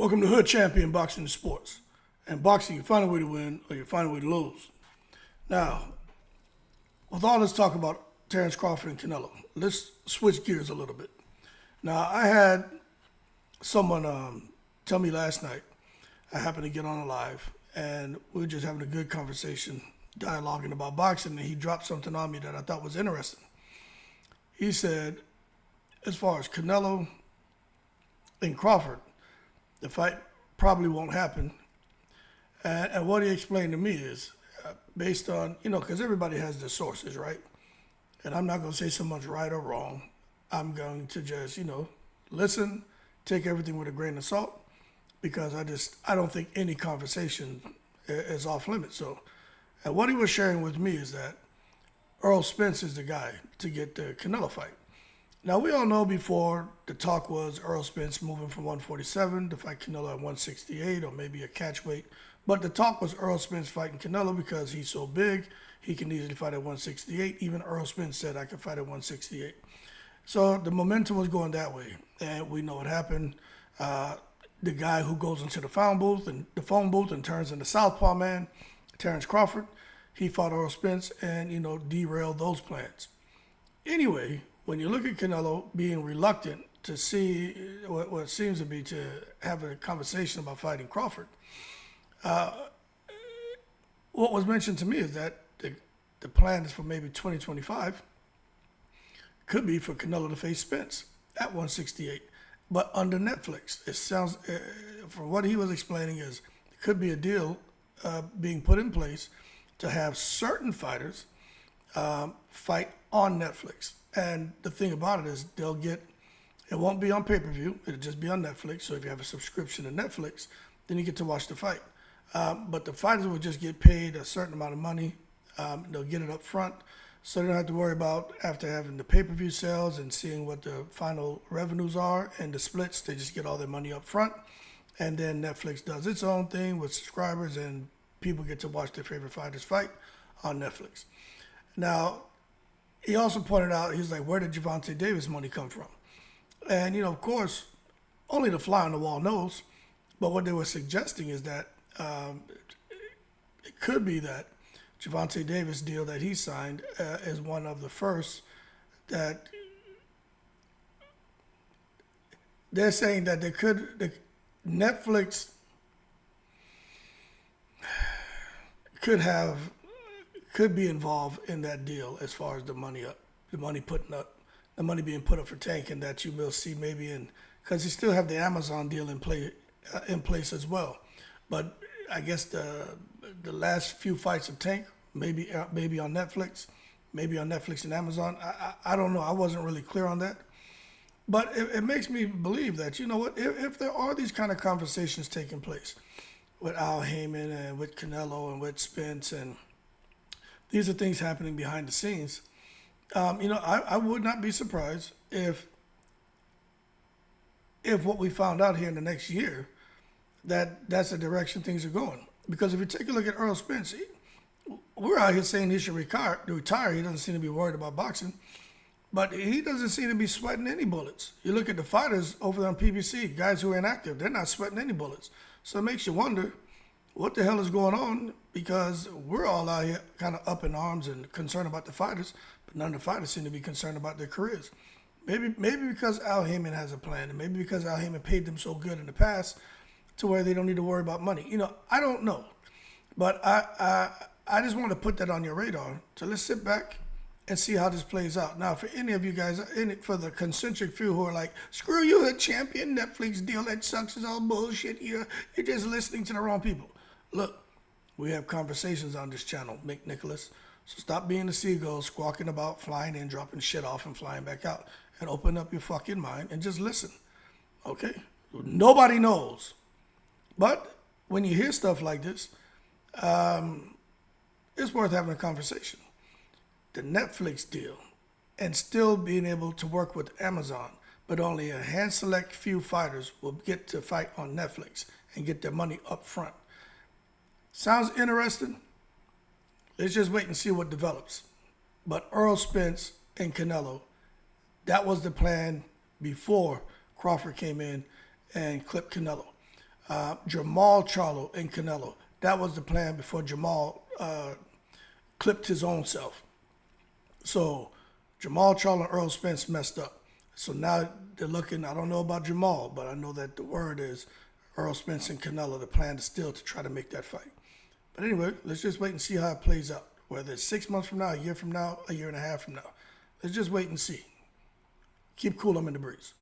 Welcome to Hood Champion Boxing and Sports. And boxing, you find a way to win or you find a way to lose. Now, with all this talk about Terence Crawford and Canelo, let's switch gears a little bit. Now, I had someone tell me last night, I happened to get on a live, and we were just having a good conversation, dialoguing about boxing, and he dropped something on me that I thought was interesting. He said, as far as Canelo and Crawford, the fight probably won't happen. And what he explained to me is based on, because everybody has their sources, right? And I'm not going to say someone's right or wrong. I'm going to just, listen, take everything with a grain of salt, because I don't think any conversation is off limits. So, and what he was sharing with me is that Errol Spence is the guy to get the Canelo fight. Now, we all know before the talk was Errol Spence moving from 147 to fight Canelo at 168 or maybe a catch weight. But the talk was Errol Spence fighting Canelo because he's so big, he can easily fight at 168. Even Errol Spence said, I could fight at 168. So the momentum was going that way. And we know what happened. The guy who goes into the phone booth and turns into Southpaw Man, Terence Crawford, he fought Errol Spence and, derailed those plans. Anyway, when you look at Canelo being reluctant to see what seems to be to have a conversation about fighting Crawford, what was mentioned to me is that the plan is for maybe 2025, could be for Canelo to face Spence at 168, but under Netflix. It sounds, from what he was explaining, is it could be a deal being put in place to have certain fighters fight on Netflix. And the thing about it is it won't be on pay-per-view, it'll just be on Netflix. So if you have a subscription to Netflix, then you get to watch the fight. But the fighters will just get paid a certain amount of money. They'll get it up front, so they don't have to worry about after having the pay-per-view sales and seeing what the final revenues are and the splits. They just get all their money up front. And then Netflix does its own thing with subscribers, and people get to watch their favorite fighters fight on Netflix. Now, he also pointed out, he was like, where did Gervonta Davis money come from? And, of course, only the fly on the wall knows. But what they were suggesting is that it could be that Gervonta Davis deal that he signed is one of the first that they're saying that Netflix could be involved in that deal as far as the money being put up for Tank, and that you will see maybe because you still have the Amazon deal in place as well. But I guess the last few fights of Tank maybe on Netflix, and Amazon. I don't know. I wasn't really clear on that. But it makes me believe that, if there are these kind of conversations taking place with Al Heyman and with Canelo and with Spence, and these are things happening behind the scenes, I would not be surprised if what we found out here in the next year, that's the direction things are going. Because if you take a look at Errol Spence, we're out here saying he should retire. He doesn't seem to be worried about boxing. But he doesn't seem to be sweating any bullets. You look at the fighters over there on PBC, guys who are inactive, they're not sweating any bullets. So it makes you wonder what the hell is going on, because we're all out here kind of up in arms and concerned about the fighters, but none of the fighters seem to be concerned about their careers. Maybe because Al Heyman has a plan, and maybe because Al Heyman paid them so good in the past to where they don't need to worry about money. I don't know. But I just want to put that on your radar. So let's sit back and see how this plays out. Now, for any of you guys, for the concentric few who are like, screw you, the champion Netflix deal, that sucks, it's all bullshit. You're just listening to the wrong people. Look, we have conversations on this channel, Mick Nicholas. So stop being a seagull squawking about flying in, dropping shit off, and flying back out. And open up your fucking mind and just listen. Okay? Nobody knows. But when you hear stuff like this, it's worth having a conversation. The Netflix deal, and still being able to work with Amazon, but only a hand select few fighters will get to fight on Netflix and get their money up front. Sounds interesting? Let's just wait and see what develops. But Errol Spence and Canelo, that was the plan before Crawford came in and clipped Canelo. Jamal Charlo and Canelo. That was the plan before Jamal clipped his own self. So Jamal Charlo and Errol Spence messed up. So now they're looking, I don't know about Jamal, but I know that the word is Errol Spence and Canelo, the plan is still to try to make that fight. But anyway, let's just wait and see how it plays out. Whether it's 6 months from now, a year from now, a year and a half from now. Let's just wait and see. Keep cool, I'm in the breeze.